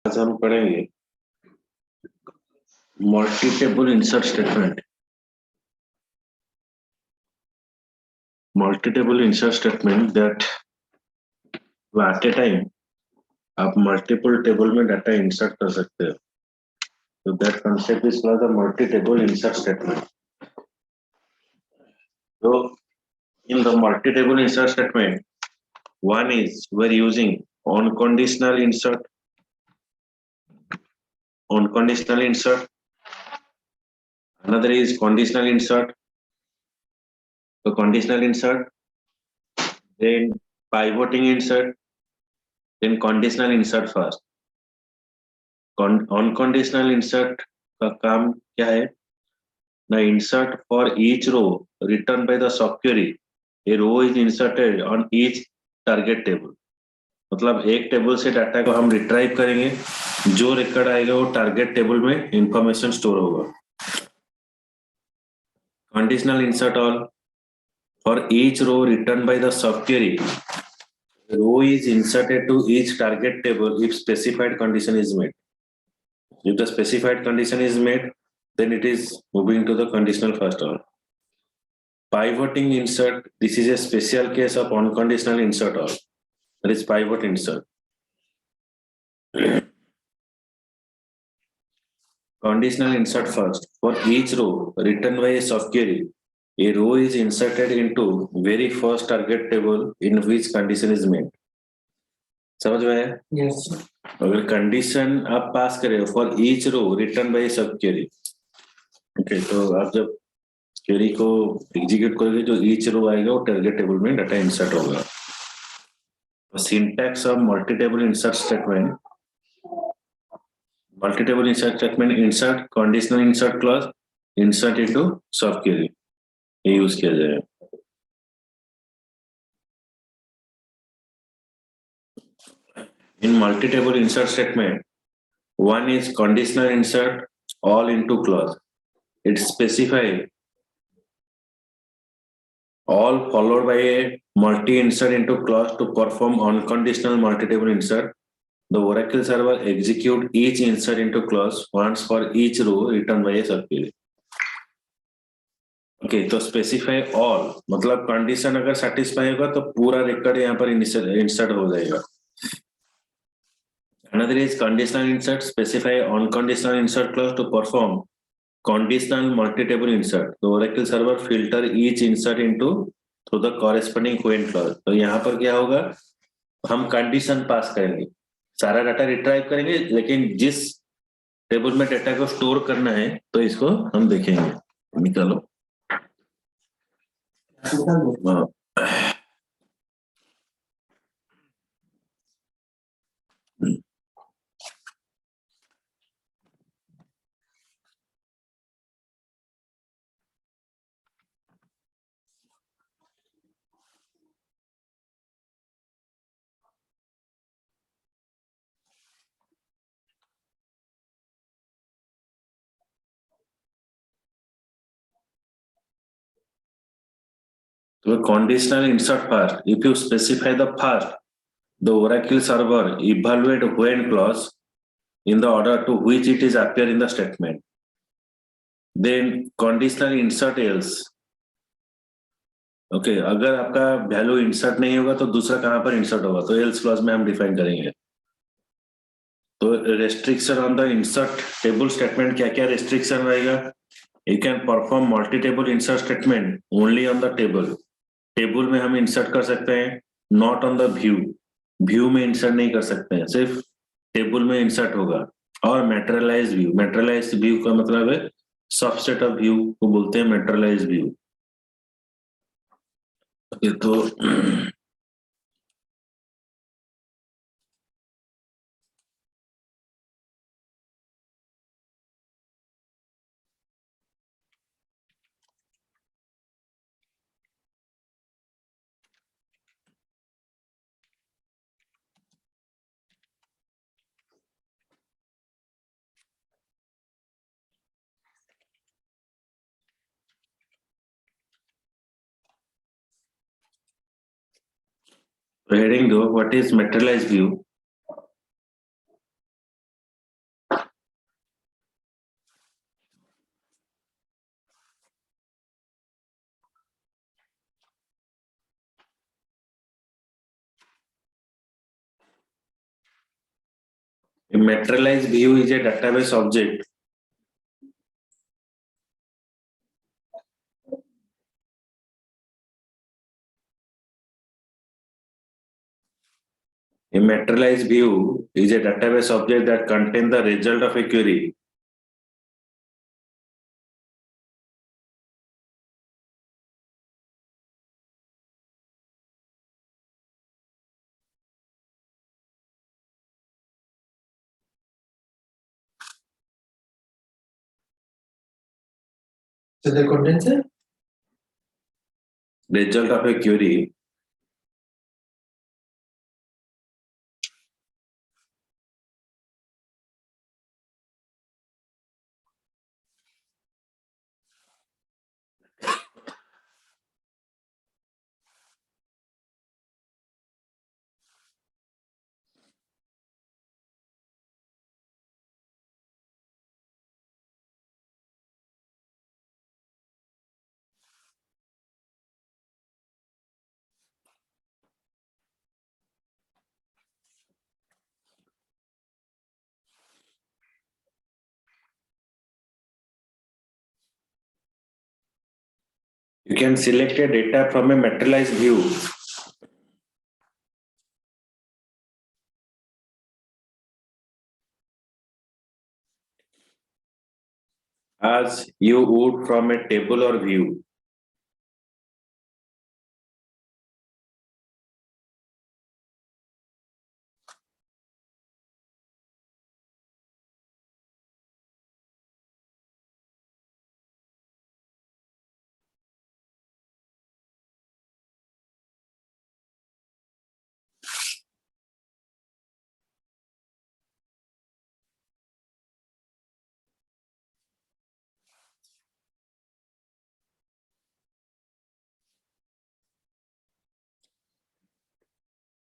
आज हम पढ़ेंगे multi-table insert statement. Multi-table insert statement that at A time आप मल्टीपल टेबल में डाटा इंसर्ट कर सकते हो। तो that concept is called the multi-table insert statement. So in the multi-table insert statement, one is we're using unconditional insert, another is conditional insert. So conditional insert, then pivoting insert, then conditional insert first. Unconditional insert का काम क्या है? The insert for each row returned by the subquery, a row is inserted on each target table. मतलब एक table से data को हम retrieve करेंगे, जो रिकॉर्ड आएगा वो टारगेट टेबल में इंफॉर्मेशन स्टोर होगा. Conditional insert all for each row returned by the subquery, row is inserted to each target table if specified condition is met. If the specified condition is met, then it is moving to the conditional first all. Pivoting insert, this is a special case of unconditional insert all. That is pivot insert. Conditional insert first. For each row written by a subquery, a row is inserted into very first target table in which condition is met. समझ में आया? Yes. अगर condition आप pass करें for each row return by sub query, okay, तो आप जब query को एग्जीक्यूट करोगे जो ईच रो आएगा वो टारगेट टेबल में डाटा इंसर्ट होगा. Syntax of multi-table insert statement, multi-table insert statement, insert, conditional insert clause, insert into सब क्वेरी, ये यूज किया जाएगा. In multi-table insert statement, one is conditional insert all into clause. It specifies all followed by a multi-insert into clause to perform unconditional multi-table insert. The Oracle server execute each insert into clause once for each row written by a subquery. Okay, तो specify all मतलब condition अगर satisfy होगा तो पूरा record यहाँ पर insert हो जाएगा. Another is conditional insert, specify unconditional insert clause to perform conditional multi-table insert. The Oracle server filter each insert into through the corresponding when clause. तो यहाँ पर क्या होगा, हम कंडीशन पास करेंगे, सारा डाटा रिट्राइव करेंगे, लेकिन जिस टेबल में डाटा को स्टोर करना है तो इसको हम देखेंगे. निकालो. तो conditional insert first. If you specify the first, the Oracle server evaluate when clause in the order to which it is appear in the statement. Then conditional insert else. Okay, अगर आपका वैल्यू इंसर्ट नहीं होगा तो दूसरा कहां पर insert होगा, तो एल्स क्लॉज में हम डिफाइन करेंगे. तो restriction on the insert table statement क्या क्या रेस्ट्रिक्शन रहेगा? You can perform multi table insert statement only on the table. Table में हम इंसर्ट कर सकते हैं, not on the view. View में इंसर्ट नहीं कर सकते हैं, सिर्फ टेबल में इंसर्ट होगा. और मैटेरियलाइज व्यू, मैटेरियलाइज व्यू का मतलब है सबसेट ऑफ व्यू को बोलते हैं मैटेरियलाइज व्यू. तो heading 2, what is materialized view? A materialized view is a database object A materialized view is a database object that contains the result of a query. So the condenser? Result of a query. You can select a data from a materialized view. As you would from a table or view.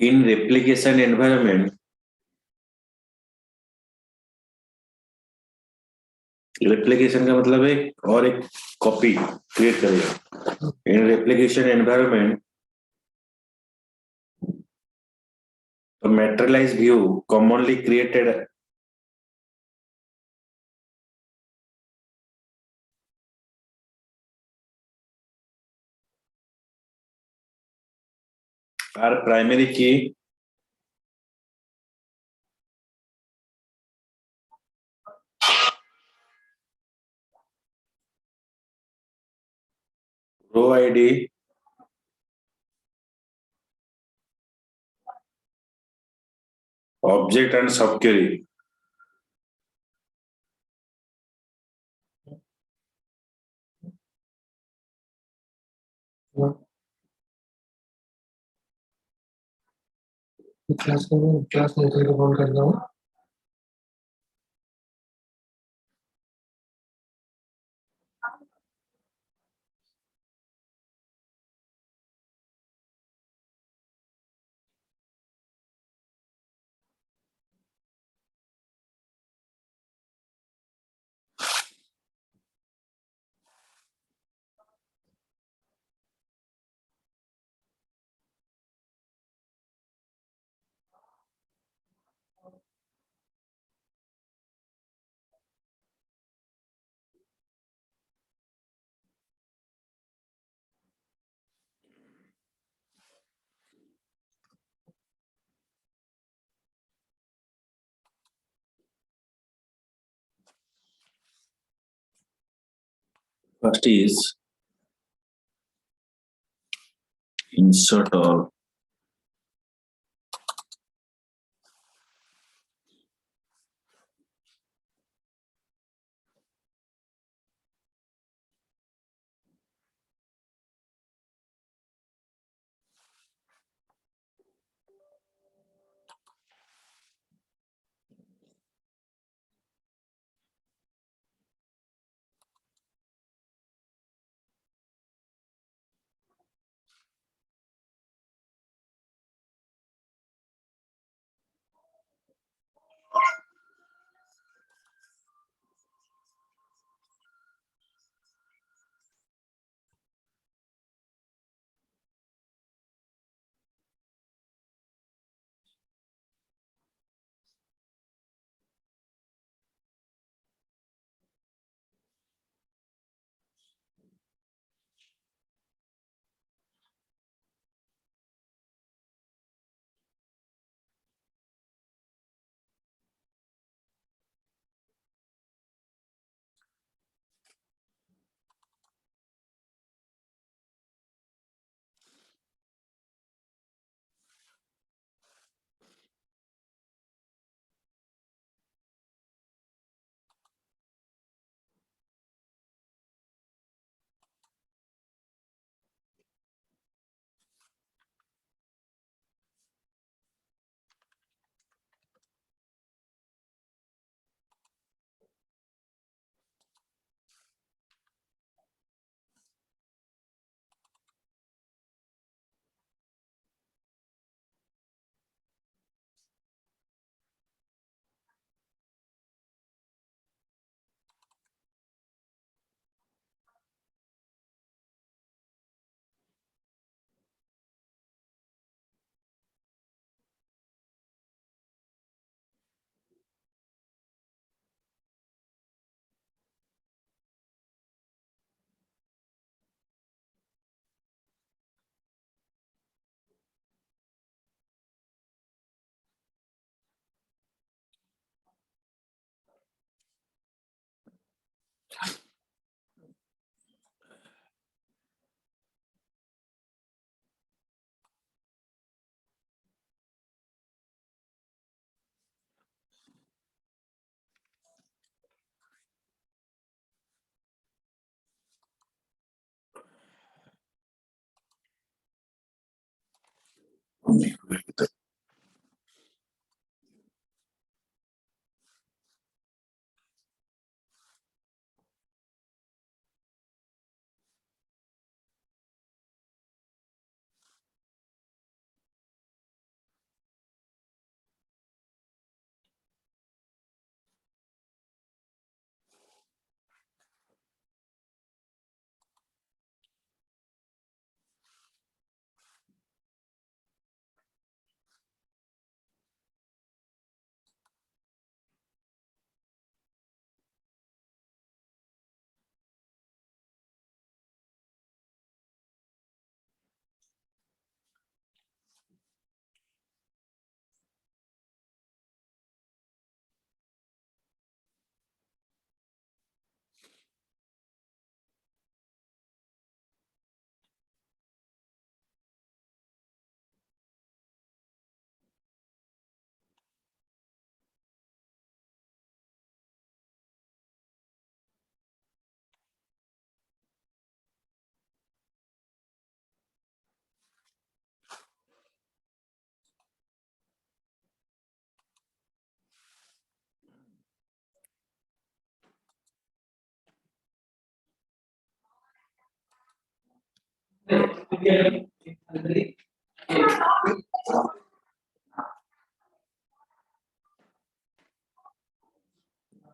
In replication environment, replication का मतलब एक और एक copy create करेगा. In replication environment, the materialized view commonly created are primary key, row ID, object and subquery. Class निकल के phone करता हूँ. First is insert all.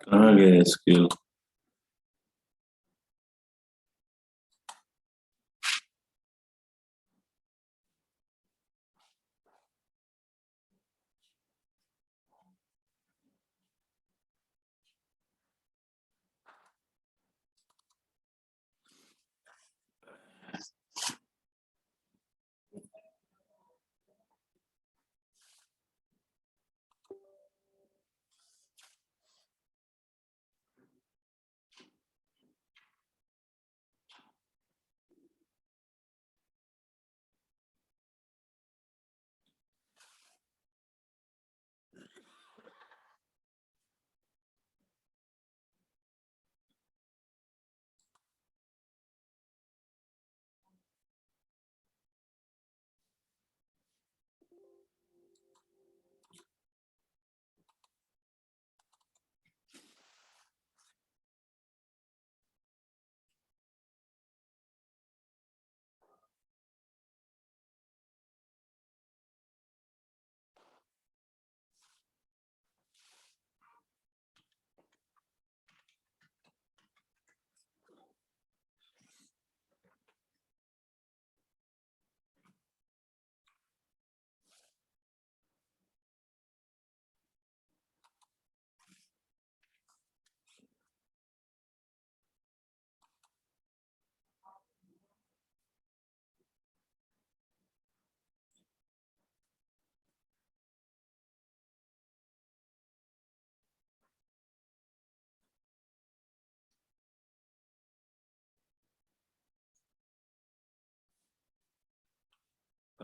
कहाँ गए skill?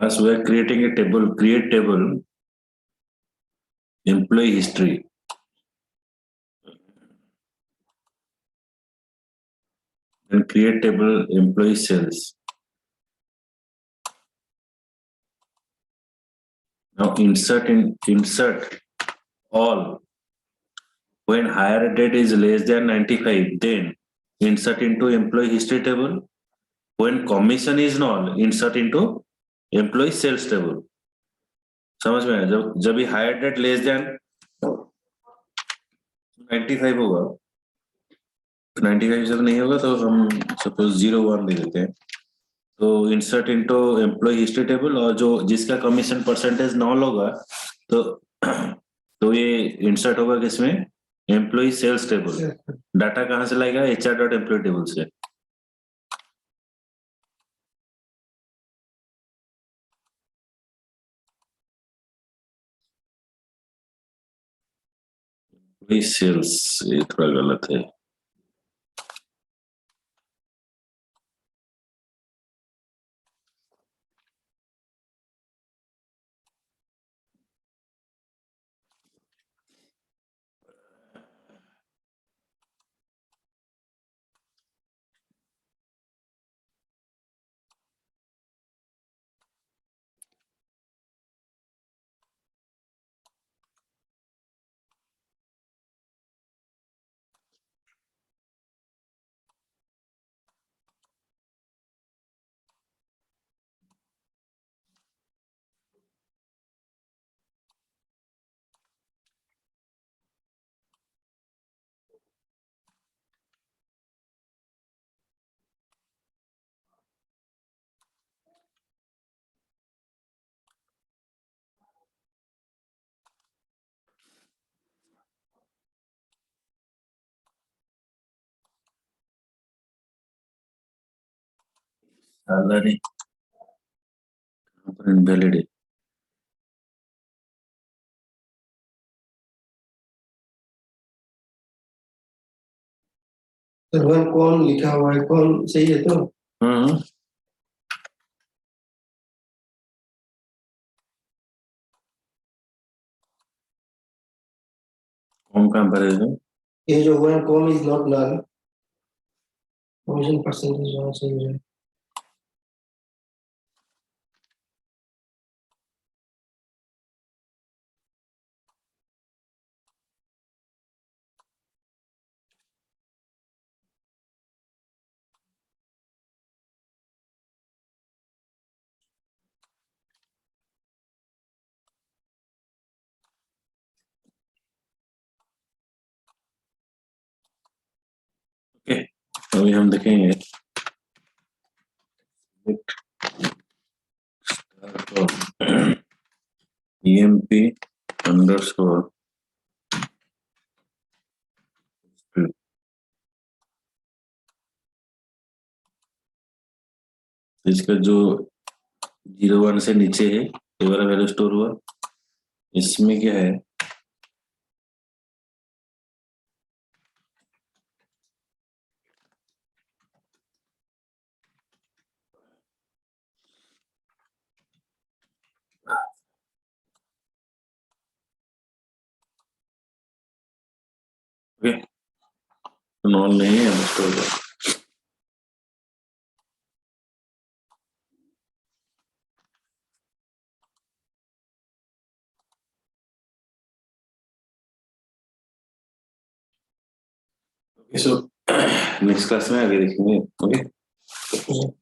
As we are creating a table, create table, employee history. Then create table, employee sales. Now insert all. When hire date is less than 95, then insert into employee history table. When commission is null, insert into employee sales table. समझ में आया? जब भी higher date less than 95 होगा, 95 से तो नहीं होगा, तो हम सपोज 01 दे देते हैं. तो insert into employ history table, और जो जिसका कमीशन परसेंटेज नॉल होगा तो ये इंसर्ट होगा किसमें? Employ sales table. डाटा कहाँ से लाएगा? HR.एम्प्लॉय टेबल से. सेल्स ये थोड़ा गलत है. सैलरी इनवैलिड है। सर वन कौन लिखा हुआ है, कौन सही है तो? हम्म कौन कहाँ पर है तो? ये जो one com is not null, commission percentage होना चाहिए। ओके, अभी हम देखेंगे EMP अंडरस्कोर इसका जो 01 से नीचे है ये वाला वैल्यू स्टोर हुआ। इसमें क्या है, ओके नॉन नहीं है स्टोर हुआ। ओके सो नेक्स्ट क्लास में आगे देखेंगे। ओके।